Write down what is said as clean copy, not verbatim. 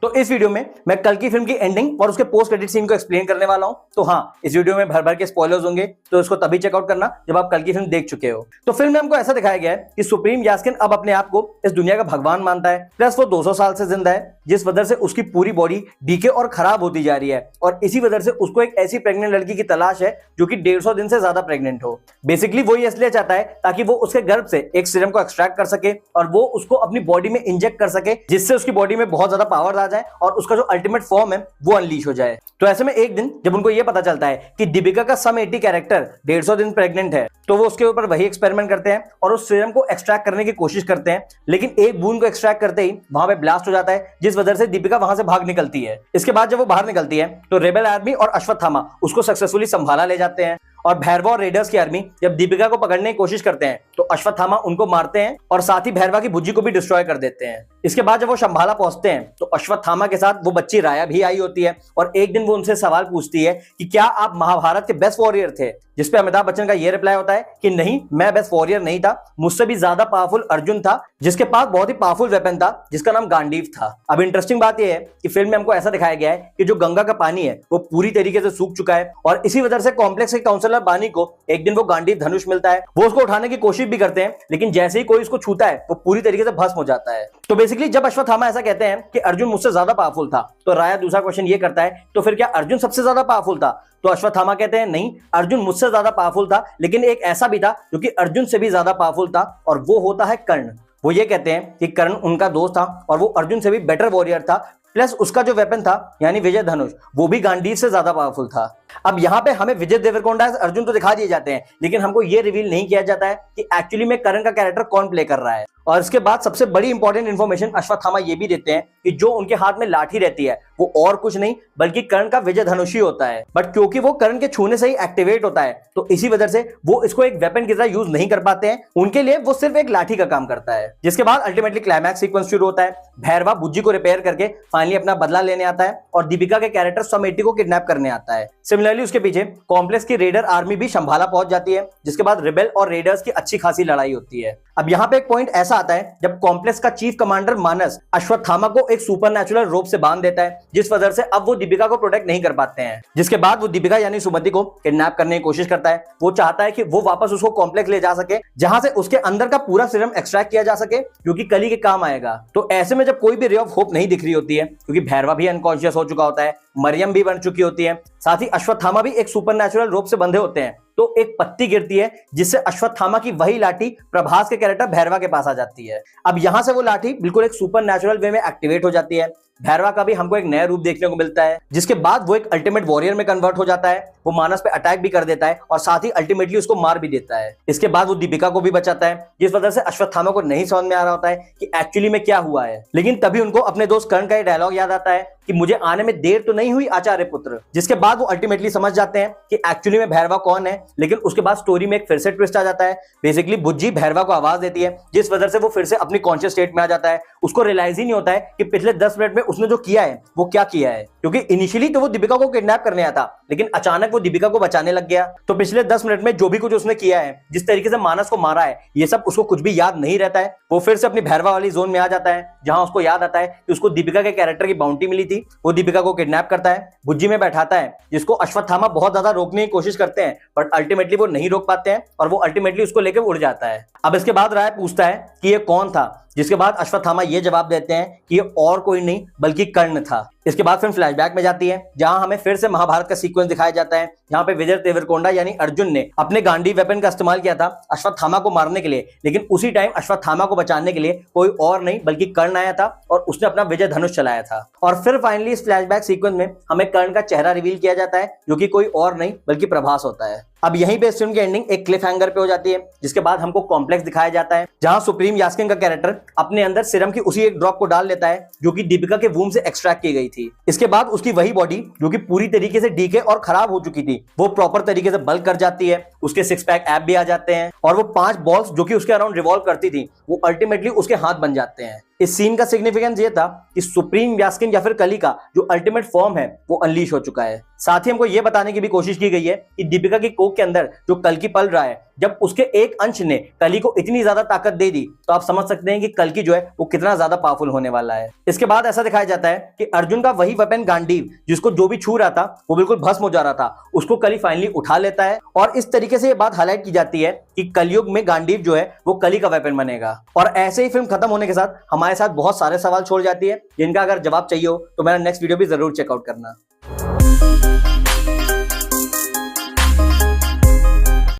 तो इस वीडियो में मैं कल की फिल्म की एंडिंग और उसके पोस्ट क्रेडिट सीन को एक्सप्लेन करने वाला हूं। तो हाँ, इस वीडियो में भर भर के स्पॉयलर्स होंगे, तो इसको तभी चेकआउट करना जब आप कल की फिल्म देख चुके हो। तो फिल्म में हमको ऐसा दिखाया गया है कि सुप्रीम यास्किन अब अपने आप को इस दुनिया का भगवान मानता है, प्लस वो 200 साल से जिंदा है, जिस वजह से उसकी पूरी बॉडी डीके और खराब होती जा रही है। और इसी वजह से उसको एक ऐसी प्रेग्नेंट लड़की की तलाश है जो कि 150 दिन से ज्यादा प्रेग्नेंट हो। बेसिकली वो ये इसलिए चाहता है ताकि वो उसके गर्भ से एक सीरम को एक्सट्रैक्ट कर सके और वो उसको अपनी बॉडी में इंजेक्ट कर सके, जिससे उसकी बॉडी में बहुत ज्यादा पावर आ जाए और उसका जो अल्टीमेट फॉर्म है वो अनलीश हो जाए। तो ऐसे में एक दिन जब उनको ये पता चलता है कि दीपिका का सम 80 कैरेक्टर 150 दिन प्रेग्नेंट है, तो वो उसके ऊपर वही एक्सपेरिमेंट करते हैं और उस सीरम को एक्सट्रैक्ट करने की कोशिश करते हैं। लेकिन एक बूंद को एक्सट्रैक्ट करते ही वहां पे ब्लास्ट हो जाता है, जिस वजह से दीपिका वहां से भाग निकलती है। इसके बाद जब वो बाहर निकलती है तो रेबेल आर्मी और अश्वत्थामा उसको सक्सेसफुली संभाला ले जाते हैं। और भैरवा और रेडर्स की आर्मी जब दीपिका को पकड़ने की कोशिश करते हैं तो अश्वत्थामा उनको मारते हैं और साथ ही भैरवा की बुज्जी को भी डिस्ट्रॉय कर देते हैं। इसके बाद जब वो शंभाला पहुंचते हैं तो अश्वत्थामा के साथ वो बच्ची राया भी आई होती है और एक दिन वो उनसे सवाल पूछती है कि क्या आप महाभारत के बेस्ट वॉरियर थे, जिसपे अमिताभ बच्चन का ये रिप्लाई होता है कि नहीं, मैं बेस्ट वॉरियर नहीं था, मुझसे भी ज्यादा पावरफुल अर्जुन था, जिसके पास बहुत ही पावरफुल वेपन था जिसका नाम गांडीव था। अब इंटरेस्टिंग बात यह है कि फिल्म में हमको ऐसा दिखाया गया है कि जो गंगा का पानी है वो पूरी तरीके से सूख चुका है और इसी वजह से कॉम्प्लेक्स के काउंसलर बानी को एक दिन वो गांडीव धनुष मिलता है। वो उसको उठाने की कोशिश भी करते हैं, लेकिन जैसे ही कोई उसको छूता है वो पूरी तरीके से भस्म हो जाता है। तो बेसिकली जब अश्वत्थामा ऐसा कहते हैं कि अर्जुन मुझसे ज्यादा पावरफुल था, तो राया दूसरा क्वेश्चन ये करता है, तो फिर क्या अर्जुन सबसे ज्यादा पावरफुल था? तो अश्वत्थामा कहते हैं नहीं, अर्जुन मुझसे ज्यादा पावरफुल था, लेकिन एक ऐसा भी था जो कि अर्जुन से भी ज्यादा पावरफुल था और वो होता है कर्ण। वो ये कहते हैं कि कर्ण उनका दोस्त था और वो अर्जुन से भी बेटर वॉरियर था, प्लस उसका जो वेपन था यानी विजय धनुष वो भी गांडीव से ज्यादा पावरफुल था। अब यहाँ पे हमें विजय देवरकोंडा अर्जुन तो दिखा दिए जाते हैं, लेकिन हमको ये रिवील नहीं किया जाता है कि एक्चुअली में कर्ण का कैरेक्टर कौन प्ले कर रहा है। और इसके बाद सबसे बड़ी इंपॉर्टेंट इन्फॉर्मेशन अश्वत्थामा ये भी देते हैं कि जो उनके हाथ में लाठी रहती है वो और कुछ नहीं बल्कि कर्ण का विजय धनुष ही होता है। बट क्योंकि वो कर्ण के छूने से ही एक्टिवेट होता है तो इसी वजह से वो इसको एक वेपन की तरह यूज नहीं कर पाते हैं, उनके लिए वो सिर्फ एक लाठी का काम करता है। जिसके बाद अल्टीमेटली क्लाइमैक्स सीक्वेंस शुरू होता है। भैरवा बुज्जी को रिपेयर करके फाइनली अपना बदला लेने आता है और दीपिका के कैरेक्टर समेटी को किडनैप करने आता है। सिमिलरली उसके पीछे कॉम्प्लेक्स की रेडर आर्मी भी शंभाला पहुंच जाती है, जिसके बाद रिबेल और रेडर्स की अच्छी खासी लड़ाई होती है। अब यहाँ पे एक पॉइंट ऐसा आता है जब कॉम्प्लेक्स का चीफ कमांडर मानस अश्वत्थामा को एक सुपरनैचुरल रोप से बांध देता है, जिस वजह से अब वो दीपिका को प्रोटेक्ट नहीं कर पाते हैं। जिसके बाद वो दीपिका यानी सुमति को किडनैप करने की कोशिश करता है। वो चाहता है कि वो वापस उसको कॉम्प्लेक्स ले जा सके, जहां से उसके अंदर का पूरा सीरम एक्सट्रैक्ट किया जा सके, जो कि कली के काम आएगा। तो ऐसे में जब कोई भी रे ऑफ होप नहीं दिख रही होती है, क्योंकि भैरवा भी अनकॉन्शियस हो चुका होता है, मरियम भी बन चुकी होती है, साथ ही अश्वत्थामा भी एक सुपरनैचुरल रोप से बंधे होते हैं, तो एक पत्ती गिरती है जिससे अश्वत्थामा की वही लाठी प्रभास के कैरेक्टर भैरवा के पास आ जाती है। अब यहां से वो लाठी बिल्कुल एक सुपरनैचुरल वे में एक्टिवेट हो जाती है। भैरवा का भी हमको एक नया रूप देखने को मिलता है, जिसके बाद वो एक अल्टीमेट वॉरियर में कन्वर्ट हो जाता है। वो मानस पे अटैक भी कर देता है और साथ ही अल्टीमेटली उसको मार भी देता है। इसके बाद वो दीपिका को भी बचाता है, जिस वजह से अश्वत्थामा को नहीं समझ में आ रहा होता है कि एक्चुअली में क्या हुआ है। लेकिन तभी उनको अपने दोस्त कर्ण का ये डायलॉग याद आता है कि मुझे आने में देर तो नहीं हुई आचार्य पुत्र। जिसके बाद वो अल्टीमेटली समझ जाते हैं कि एक्चुअली में भैरवा कौन है। लेकिन उसके बाद स्टोरी में एक फिर से ट्विस्ट आ जाता है। बेसिकली बुज्जी भैरवा को आवाज देती है, जिस वजह से वो फिर से अपनी कॉन्शियस स्टेट में आ जाता है। उसको रियलाइज ही नहीं होता है कि पिछले 10 मिनट में उसने जो किया है वो क्या किया है, क्योंकि इनिशियली तो वो दीपिका को किडनैप करने आया था, लेकिन अचानक वो दीपिका को बचाने लग गया। तो पिछले 10 मिनट में जो भी कुछ उसने किया है, जिस तरीके से मानस को मारा है, ये सब उसको कुछ भी याद नहीं रहता है। वो फिर से अपनी भैरवा वाली जोन में आ जाता है, जहां उसको याद आता है कि उसको दीपिका के कैरेक्टर की बाउंटी मिली थी। वो दीपिका को किडनैप करता है, बुज्जी में बैठाता है, जिसको अश्वत्थामा बहुत ज्यादा रोकने की कोशिश करते हैं, बट अल्टीमेटली वो नहीं रोक पाते हैं और वो अल्टीमेटली उसको लेकर उड़ जाता है। अब इसके बाद राय पूछता है कि ये कौन था, जिसके बाद अश्वत्थामा ये जवाब देते हैं कि ये और कोई नहीं बल्कि कर्ण था। इसके बाद फिल्म फ्लैशबैक में जाती है, जहां हमें फिर से महाभारत का सीक्वेंस दिखाया जाता है, जहां पे विजय देवरकोंडा यानी अर्जुन ने अपने गांडीव वेपन का इस्तेमाल किया था अश्वत्थामा को मारने के लिए, लेकिन उसी टाइम अश्वत्थामा को बचाने के लिए कोई और नहीं बल्कि कर्ण आया था और उसने अपना विजय धनुष चलाया था। और फिर फाइनली इस फ्लैशबैक सीक्वेंस में हमें कर्ण का चेहरा रिवील किया जाता है, जो कि कोई और नहीं बल्कि प्रभास होता है। अब यहीं पे इस फिल्म की एंडिंग एक क्लिफ हैंगर पे हो जाती है, जिसके बाद हमको कॉम्प्लेक्स दिखाया जाता है, जहां सुप्रीम यास्किन का कैरेक्टर अपने अंदर सीरम की उसी एक ड्रॉप को डाल लेता है जो कि दीपिका के वूम से एक्सट्रैक्ट की गई थी। इसके बाद उसकी वही बॉडी जो कि पूरी तरीके से डीके और खराब हो चुकी थी, वो प्रॉपर तरीके से बल्क कर जाती है। उसके 6 पैक ऐप भी आ जाते हैं और वो 5 बॉल्स जो कि उसके अराउंड रिवॉल्व करती थी, वो अल्टीमेटली उसके हाथ बन जाते हैं। इस सीन का सिग्निफिकेंस ये था कि सुप्रीम यास्किन या फिर कली का जो अल्टीमेट फॉर्म है वो अनलीश हो चुका है। साथ ही हमको ये बताने की भी कोशिश की गई है कि दीपिका की कोख के अंदर जो कल्कि पल रहा है, जब उसके एक अंश ने कली को इतनी ज्यादा ताकत दे दी तो आप समझ सकते हैं कि कल्कि जो है वो कितना ज्यादा पावरफुल होने वाला है। इसके बाद ऐसा दिखाया जाता है कि अर्जुन का वही वेपन गांडीव जिसको जो भी छू रहा था वो बिल्कुल भस्म हो जा रहा था, उसको कली फाइनली उठा लेता है और इस तरीके से ये बात हाईलाइट की जाती है कि कलयुग में गांडीव जो है वो कली का वेपन बनेगा। और ऐसे ही फिल्म खत्म होने के साथ हमारे साथ बहुत सारे सवाल छोड़ जाती है जिनका अगर जवाब चाहिए हो तो मेरा नेक्स्ट वीडियो भी जरूर चेकआउट करना।